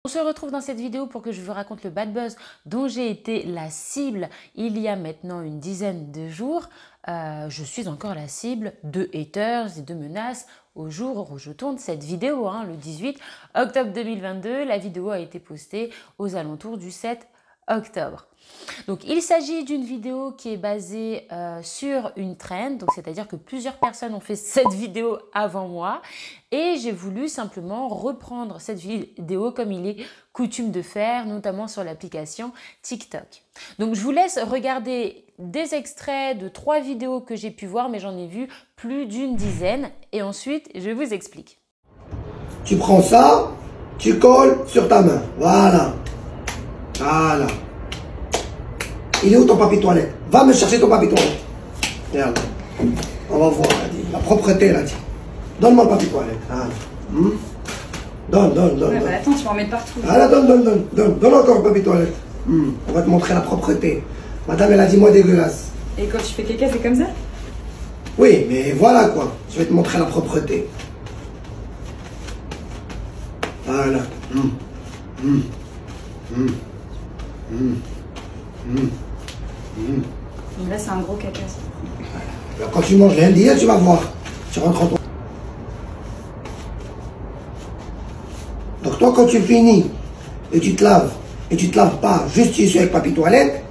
On se retrouve dans cette vidéo pour que je vous raconte le bad buzz dont j'ai été la cible il y a maintenant une dizaine de jours. Je suis encore la cible de haters et de menaces au jour où je tourne cette vidéo, le 18 octobre 2022. La vidéo a été postée aux alentours du 7 octobre. Donc il s'agit d'une vidéo qui est basée sur une trend, donc c'est-à-dire que plusieurs personnes ont fait cette vidéo avant moi et j'ai voulu simplement reprendre cette vidéo comme il est coutume de faire, notamment sur l'application TikTok. Donc je vous laisse regarder des extraits de 3 vidéos que j'ai pu voir, mais j'en ai vu plus d'une dizaine et ensuite je vous explique. Tu prends ça, tu colles sur ta main, voilà. Voilà. Il est où ton papier toilette? Va me chercher ton papier toilette. Regarde. On va voir, là, dit. La propreté, là, dit. Donne-moi le papier toilette. Voilà. Donne. Ouais, bah attends, tu vas en mettre partout. Voilà, donne encore le papier toilette. On va te montrer la propreté. Madame, elle a dit moi dégueulasse. Et quand tu fais caca, c'est comme ça? Oui, mais voilà quoi. Je vais te montrer la propreté. Voilà. Là, c'est un gros caca, ça. Alors, quand tu manges lundi, tu vas voir. Tu rentres en ton... Donc toi, quand tu finis et tu te laves, pas juste ici avec papier toilette,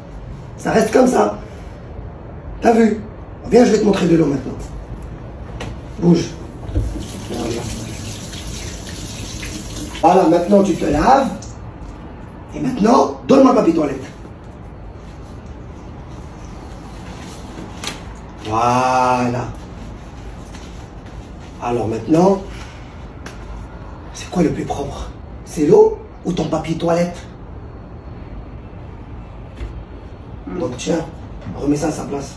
ça reste comme ça. T'as vu? Viens, je vais te montrer de l'eau maintenant. Bouge. Voilà, maintenant tu te laves. Et maintenant, donne-moi le papier toilette. Voilà. Alors maintenant, c'est quoi le plus propre? C'est l'eau ou ton papier toilette? Donc tiens, remets ça à sa place.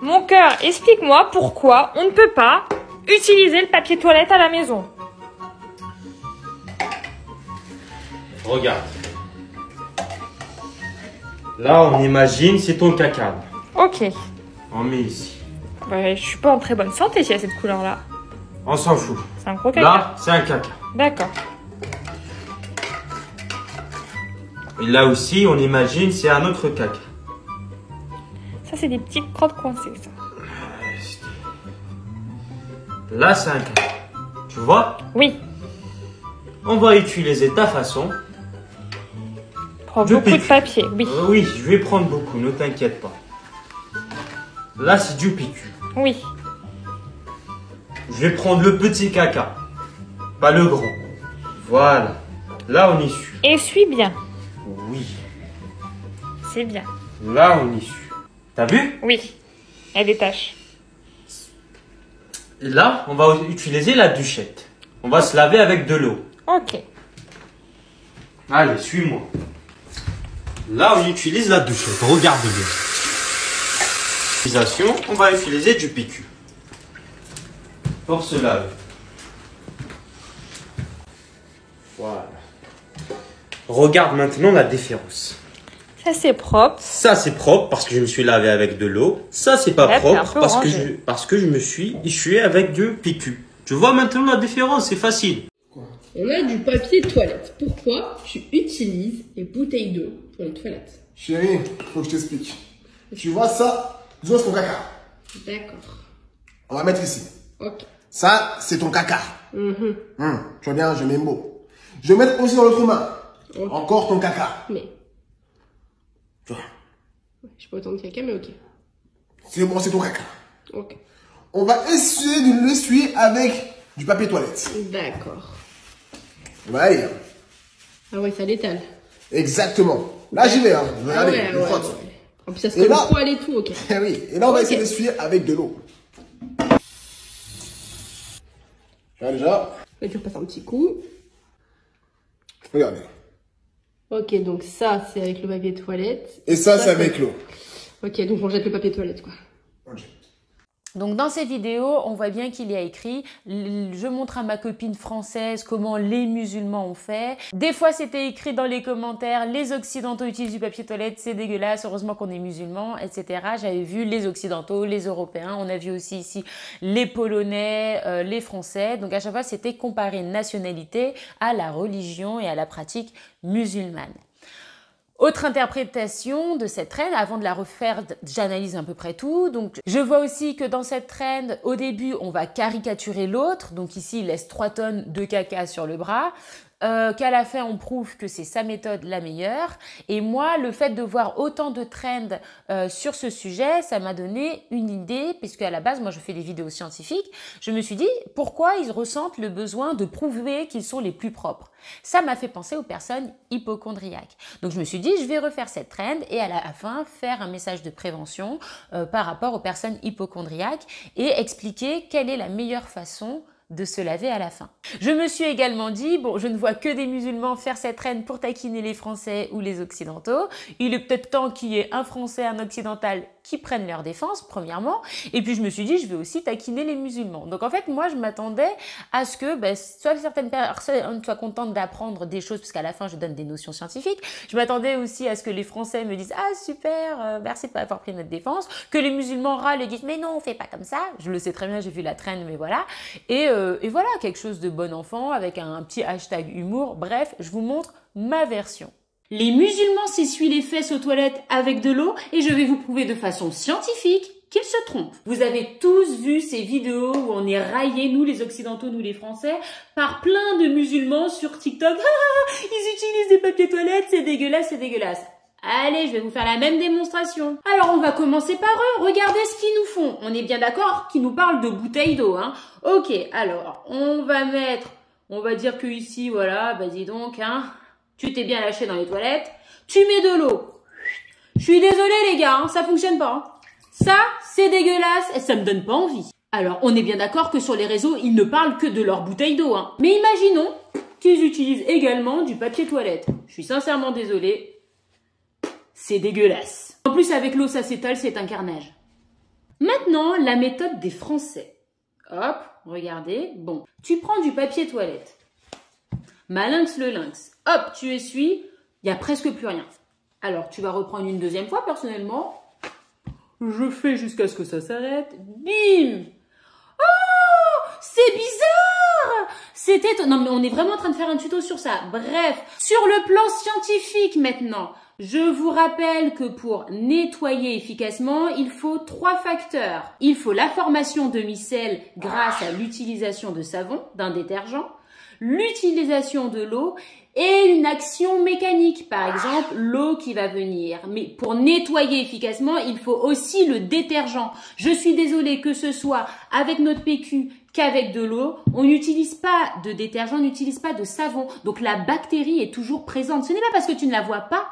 Mon cœur, explique-moi pourquoi on ne peut pas utiliser le papier toilette à la maison. Regarde. Là, on imagine, c'est ton caca. Ok. On met ici. Ouais, je suis pas en très bonne santé si y a cette couleur-là. On s'en fout. C'est un gros caca. Là, c'est un caca. D'accord. Et là aussi, on imagine, c'est un autre caca. Ça, c'est des petites crottes coincées, ça. Là, c'est un caca. Tu vois? Oui. On va utiliser ta façon. Prends Je beaucoup de pique. papier, oui. Oui, je vais prendre beaucoup, ne t'inquiète pas. Là, c'est du picu. Oui. Je vais prendre le petit caca, pas le grand. Voilà. Là, on essuie. Essuie bien. Oui. C'est bien. Là, on essuie. T'as vu? Oui. Elle détache. Et là, on va utiliser la douchette. On va se laver avec de l'eau. Ok. Allez, suis-moi. Là, on utilise la douchette. Regarde bien. On va utiliser du PQ. Pour se laver. Voilà. Regarde maintenant la différence. Ça, c'est propre. Ça, c'est propre parce que je me suis lavé avec de l'eau. Ça, c'est pas Ouais, c'est un propre peu parce que je me suis essuyé avec du PQ. Tu vois maintenant la différence, c'est facile. On a du papier toilette. Pourquoi tu utilises les bouteilles d'eau pour les toilettes? Chérie, faut que je t'explique. Tu vois ça, disons c'est ton caca. D'accord. On va mettre ici. Ok. Ça, c'est ton caca. Tu vois bien, je mets beau. Je vais mettre aussi dans l'autre main. Ok. Encore ton caca. Mais, Tu vois. je sais pas autant de caca, mais ok. C'est bon, c'est ton caca. Ok. On va essayer de l'essuyer avec du papier toilette. D'accord. Ouais. Ah ouais, ça l'étale. Exactement. Là, j'y vais, hein. Regardez, je frotte. En plus, ça se Et colle là- au poil et tout, ok. Eh oui. Et là, on va Ok. essayer d'essuyer avec de l'eau. Tu vois déjà? Là, tu repasses un petit coup. Regardez. Ok, donc ça, c'est avec le papier toilette. Et ça, c'est avec l'eau. Ok, donc on jette le papier toilette, quoi. Ok. Donc dans ces vidéos, on voit bien qu'il y a écrit « Je montre à ma copine française comment les musulmans ont fait ». Des fois, c'était écrit dans les commentaires « Les occidentaux utilisent du papier toilette, c'est dégueulasse, heureusement qu'on est musulmans, etc. » J'avais vu les occidentaux, les européens, on a vu aussi ici les polonais, les français. Donc à chaque fois, c'était comparer nationalité à la religion et à la pratique musulmane. Autre interprétation de cette trend, avant de la refaire, j'analyse à peu près tout. Donc, je vois aussi que dans cette trend, au début, on va caricaturer l'autre. Donc ici, il laisse 3 tonnes de caca sur le bras. Qu'à la fin, on prouve que c'est sa méthode la meilleure. Et moi, le fait de voir autant de trends sur ce sujet, ça m'a donné une idée, puisque à la base, moi, je fais des vidéos scientifiques. Je me suis dit, pourquoi ils ressentent le besoin de prouver qu'ils sont les plus propres? Ça m'a fait penser aux personnes hypocondriaques. Donc, je me suis dit, je vais refaire cette trend et à la fin, faire un message de prévention par rapport aux personnes hypocondriaques et expliquer quelle est la meilleure façon de se laver à la fin. Je me suis également dit, bon, je ne vois que des musulmans faire cette trend pour taquiner les Français ou les Occidentaux. Il est peut-être temps qu'il y ait un Français, un Occidental qui prennent leur défense, premièrement. Et puis je me suis dit, je vais aussi taquiner les musulmans. Donc en fait, moi, je m'attendais à ce que soit certaines personnes soient contentes d'apprendre des choses, parce qu'à la fin, je donne des notions scientifiques. Je m'attendais aussi à ce que les Français me disent, ah super, merci de pas avoir pris notre défense. Que les musulmans râlent et disent, mais non, on fait pas comme ça. Je le sais très bien, j'ai vu la trend, mais voilà. Et voilà, quelque chose de bon enfant avec un petit hashtag humour. Bref, je vous montre ma version. Les musulmans s'essuient les fesses aux toilettes avec de l'eau et je vais vous prouver de façon scientifique qu'ils se trompent. Vous avez tous vu ces vidéos où on est raillés, nous les Occidentaux, nous les Français, par plein de musulmans sur TikTok. Ils utilisent des papiers toilettes, c'est dégueulasse, c'est dégueulasse. Allez, je vais vous faire la même démonstration. Alors, on va commencer par eux. Regardez ce qu'ils nous font. On est bien d'accord qu'ils nous parlent de bouteilles d'eau, hein. Ok, alors, on va dire que ici, voilà, bah dis donc, hein, tu t'es bien lâché dans les toilettes. Tu mets de l'eau. Je suis désolée, les gars, hein, ça fonctionne pas. Hein. Ça, c'est dégueulasse et ça me donne pas envie. Alors, on est bien d'accord que sur les réseaux, ils ne parlent que de leur bouteille d'eau, hein. Mais imaginons qu'ils utilisent également du papier toilette. Je suis sincèrement désolée. C'est dégueulasse. En plus, avec l'eau, ça s'étale, c'est un carnage. Maintenant, la méthode des Français. Hop, regardez. Bon, tu prends du papier toilette. Malinx le lynx. Hop, tu essuies. Il n'y a presque plus rien. Alors, tu vas reprendre une deuxième fois, personnellement. Je fais jusqu'à ce que ça s'arrête. Bim! Oh! C'est bizarre! C'est étonnant. Non, mais on est vraiment en train de faire un tuto sur ça. Bref, sur le plan scientifique maintenant. Je vous rappelle que pour nettoyer efficacement, il faut 3 facteurs. Il faut la formation de micelles grâce à l'utilisation de savon, d'un détergent, l'utilisation de l'eau et une action mécanique, par exemple l'eau qui va venir. Mais pour nettoyer efficacement, il faut aussi le détergent. Je suis désolée que ce soit avec notre PQ qu'avec de l'eau, on n'utilise pas de détergent, on n'utilise pas de savon. Donc la bactérie est toujours présente. Ce n'est pas parce que tu ne la vois pas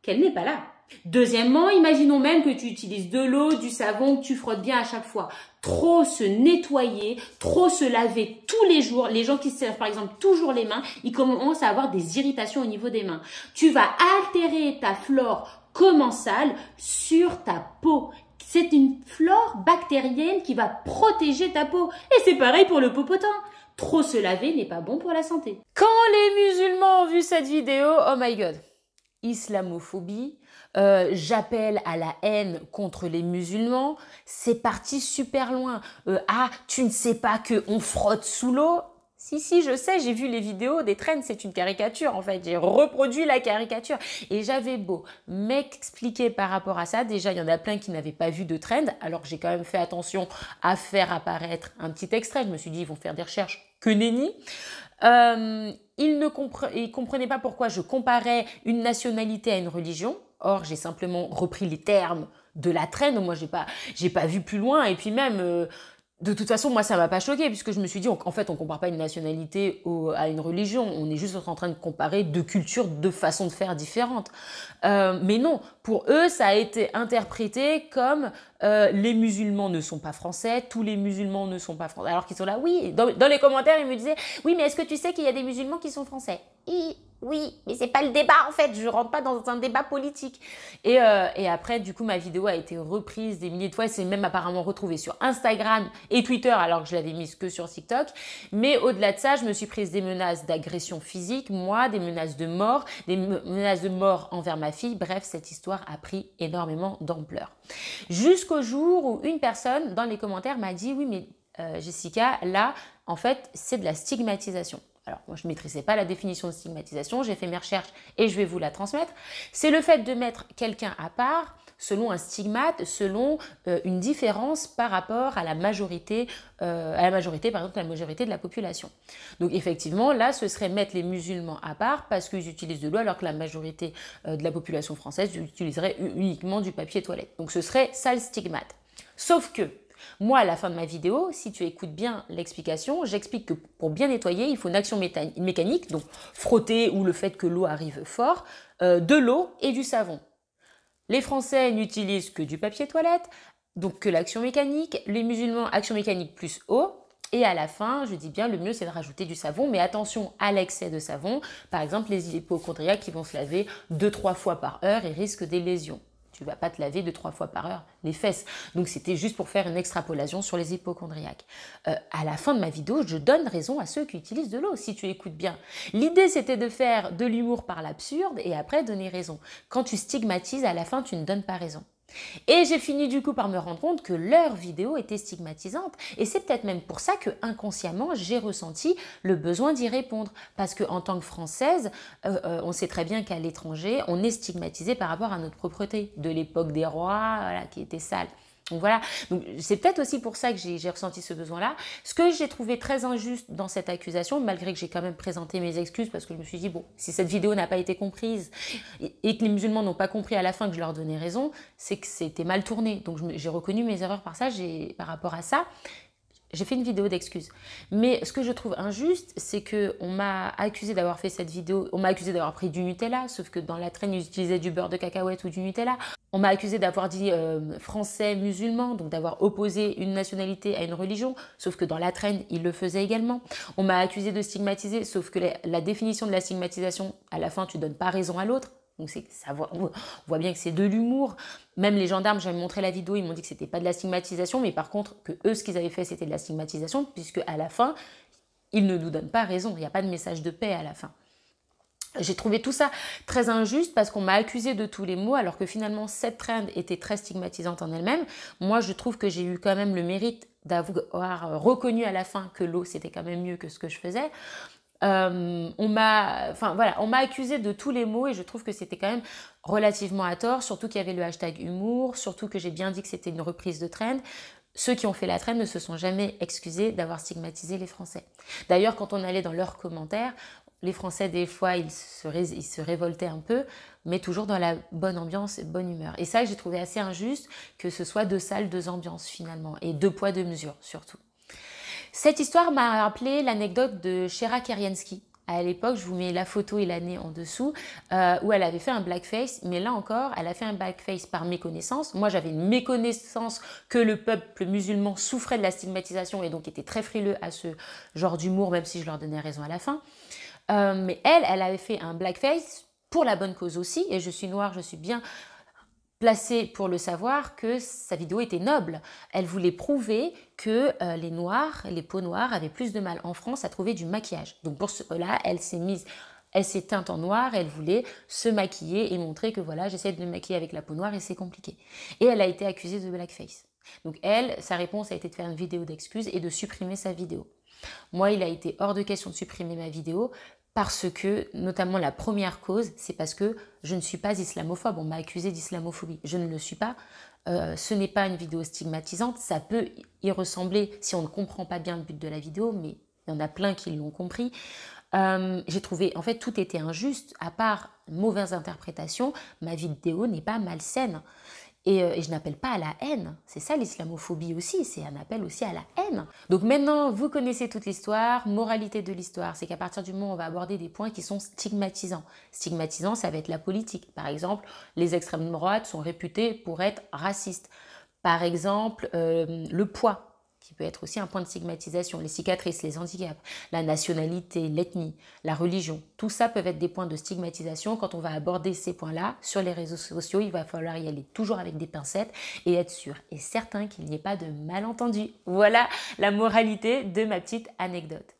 qu'elle n'est pas là. Deuxièmement, imaginons même que tu utilises de l'eau, du savon, que tu frottes bien à chaque fois. Trop se nettoyer, trop se laver tous les jours. Les gens qui se lavent par exemple toujours les mains, ils commencent à avoir des irritations au niveau des mains. Tu vas altérer ta flore commensale sur ta peau. C'est une flore bactérienne qui va protéger ta peau. Et c'est pareil pour le popotin. Trop se laver n'est pas bon pour la santé. Quand les musulmans ont vu cette vidéo, oh my god, islamophobie, j'appelle à la haine contre les musulmans, c'est parti super loin. Ah, tu ne sais pas qu'on frotte sous l'eau? Si, je sais, j'ai vu les vidéos des trends, c'est une caricature en fait, j'ai reproduit la caricature. Et j'avais beau m'expliquer par rapport à ça, déjà il y en a plein qui n'avaient pas vu de trend, alors j'ai quand même fait attention à faire apparaître un petit extrait, je me suis dit ils vont faire des recherches, que nenni. Ils ne comprenaient pas pourquoi je comparais une nationalité à une religion. Or, j'ai simplement repris les termes de la trend. Moi, j'ai pas vu plus loin. Et puis même, de toute façon, moi, ça m'a pas choqué puisque je me suis dit, en fait, on compare pas une nationalité à une religion. On est juste en train de comparer deux cultures, deux façons de faire différentes. Mais non, pour eux, ça a été interprété comme les musulmans ne sont pas français, tous les musulmans ne sont pas français. Alors qu'ils sont là, oui. Dans les commentaires, ils me disaient, oui, mais est-ce que tu sais qu'il y a des musulmans qui sont français? Oui, mais c'est pas le débat en fait, je rentre pas dans un débat politique. Et après, du coup, ma vidéo a été reprise des milliers de fois, c'est même apparemment retrouvé sur Instagram et Twitter alors que je l'avais mise que sur TikTok. Mais au-delà de ça, je me suis prise des menaces d'agression physique, moi, des menaces de mort, des menaces de mort envers ma fille. Bref, cette histoire a pris énormément d'ampleur. Jusqu'au jour où une personne dans les commentaires m'a dit « Oui, mais Jessica, là, en fait, c'est de la stigmatisation. » Alors, moi, je ne maîtrisais pas la définition de stigmatisation, j'ai fait mes recherches et je vais vous la transmettre. C'est le fait de mettre quelqu'un à part selon un stigmate, selon une différence par rapport à la majorité, par exemple, la majorité de la population. Donc, effectivement, là, ce serait mettre les musulmans à part parce qu'ils utilisent de l'eau alors que la majorité de la population française utiliserait uniquement du papier toilette. Donc, ce serait ça le stigmate. Sauf que, moi, à la fin de ma vidéo, si tu écoutes bien l'explication, j'explique que pour bien nettoyer, il faut une action mécanique, donc frotter ou le fait que l'eau arrive fort, de l'eau et du savon. Les Français n'utilisent que du papier toilette, donc que l'action mécanique, les musulmans, action mécanique plus eau, et à la fin, je dis bien, le mieux c'est de rajouter du savon, mais attention à l'excès de savon, par exemple les hypochondriaques qui vont se laver 2-3 fois par heure et risquent des lésions. Tu ne vas pas te laver 2-3 fois par heure les fesses. Donc, c'était juste pour faire une extrapolation sur les hypochondriaques. À la fin de ma vidéo, je donne raison à ceux qui utilisent de l'eau, si tu écoutes bien. L'idée, c'était de faire de l'humour par l'absurde et après donner raison. Quand tu stigmatises, à la fin, tu ne donnes pas raison. Et j'ai fini du coup par me rendre compte que leur vidéo était stigmatisante. Et c'est peut-être même pour ça que inconsciemment, j'ai ressenti le besoin d'y répondre. Parce qu'en tant que Française, on sait très bien qu'à l'étranger, on est stigmatisé par rapport à notre propreté. De l'époque des rois, voilà, qui était sale. Donc voilà, donc c'est peut-être aussi pour ça que j'ai ressenti ce besoin-là. Ce que j'ai trouvé très injuste dans cette accusation, malgré que j'ai quand même présenté mes excuses, parce que je me suis dit, bon, si cette vidéo n'a pas été comprise et que les musulmans n'ont pas compris à la fin que je leur donnais raison, c'est que c'était mal tourné. Donc j'ai reconnu mes erreurs par rapport à ça. J'ai fait une vidéo d'excuses. Mais ce que je trouve injuste, c'est qu'on m'a accusé d'avoir fait cette vidéo, on m'a accusé d'avoir pris du Nutella, sauf que dans la traîne, ils utilisaient du beurre de cacahuète ou du Nutella. On m'a accusé d'avoir dit français musulman, donc d'avoir opposé une nationalité à une religion, sauf que dans la traîne, ils le faisaient également. On m'a accusé de stigmatiser, sauf que la définition de la stigmatisation, à la fin, tu donnes pas raison à l'autre. Donc on voit bien que c'est de l'humour. Même les gendarmes, j'avais montré la vidéo, ils m'ont dit que c'était pas de la stigmatisation, mais par contre, que eux, ce qu'ils avaient fait, c'était de la stigmatisation, puisque à la fin, ils ne nous donnent pas raison. Il n'y a pas de message de paix à la fin. J'ai trouvé tout ça très injuste parce qu'on m'a accusé de tous les maux, alors que finalement, cette trend était très stigmatisante en elle-même. Moi, je trouve que j'ai eu quand même le mérite d'avoir reconnu à la fin que l'eau, c'était quand même mieux que ce que je faisais. On m'a accusé de tous les maux et je trouve que c'était quand même relativement à tort, surtout qu'il y avait le hashtag humour, surtout que j'ai bien dit que c'était une reprise de trend. Ceux qui ont fait la trend ne se sont jamais excusés d'avoir stigmatisé les Français. D'ailleurs, quand on allait dans leurs commentaires, les Français, des fois, ils se révoltaient un peu, mais toujours dans la bonne ambiance et bonne humeur. Et ça, j'ai trouvé assez injuste que ce soit deux salles, deux ambiances finalement, et deux poids, deux mesures surtout. Cette histoire m'a rappelé l'anecdote de Shera Kerianski. À l'époque, je vous mets la photo et l'année en dessous, où elle avait fait un blackface, mais là encore, elle a fait un blackface par méconnaissance. Moi, j'avais une méconnaissance que le peuple musulman souffrait de la stigmatisation et donc était très frileux à ce genre d'humour, même si je leur donnais raison à la fin. Mais elle avait fait un blackface pour la bonne cause aussi, et je suis noire, je suis bien placée pour le savoir que sa vidéo était noble. Elle voulait prouver que les noirs, les peaux noires avaient plus de mal en France à trouver du maquillage. Donc pour cela, elle s'est teinte en noir, elle voulait se maquiller et montrer que voilà, j'essaie de me maquiller avec la peau noire et c'est compliqué. Et elle a été accusée de blackface. Donc elle, sa réponse a été de faire une vidéo d'excuses et de supprimer sa vidéo. Moi, il a été hors de question de supprimer ma vidéo parce que, notamment la première cause, c'est parce que je ne suis pas islamophobe. On m'a accusée d'islamophobie. Je ne le suis pas. Ce n'est pas une vidéo stigmatisante. Ça peut y ressembler si on ne comprend pas bien le but de la vidéo, mais il y en a plein qui l'ont compris. J'ai trouvé, en fait, tout était injuste. À part mauvaise interprétation, ma vidéo n'est pas malsaine. Et je n'appelle pas à la haine. C'est ça l'islamophobie aussi, c'est un appel aussi à la haine. Donc maintenant, vous connaissez toute l'histoire. Moralité de l'histoire, c'est qu'à partir du moment où on va aborder des points qui sont stigmatisants. Stigmatisant, ça va être la politique. Par exemple, les extrêmes droites sont réputées pour être racistes. Par exemple, le poids, qui peut être aussi un point de stigmatisation, les cicatrices, les handicaps, la nationalité, l'ethnie, la religion, tout ça peuvent être des points de stigmatisation. Quand on va aborder ces points-là sur les réseaux sociaux, il va falloir y aller toujours avec des pincettes et être sûr et certain qu'il n'y ait pas de malentendu. Voilà la moralité de ma petite anecdote.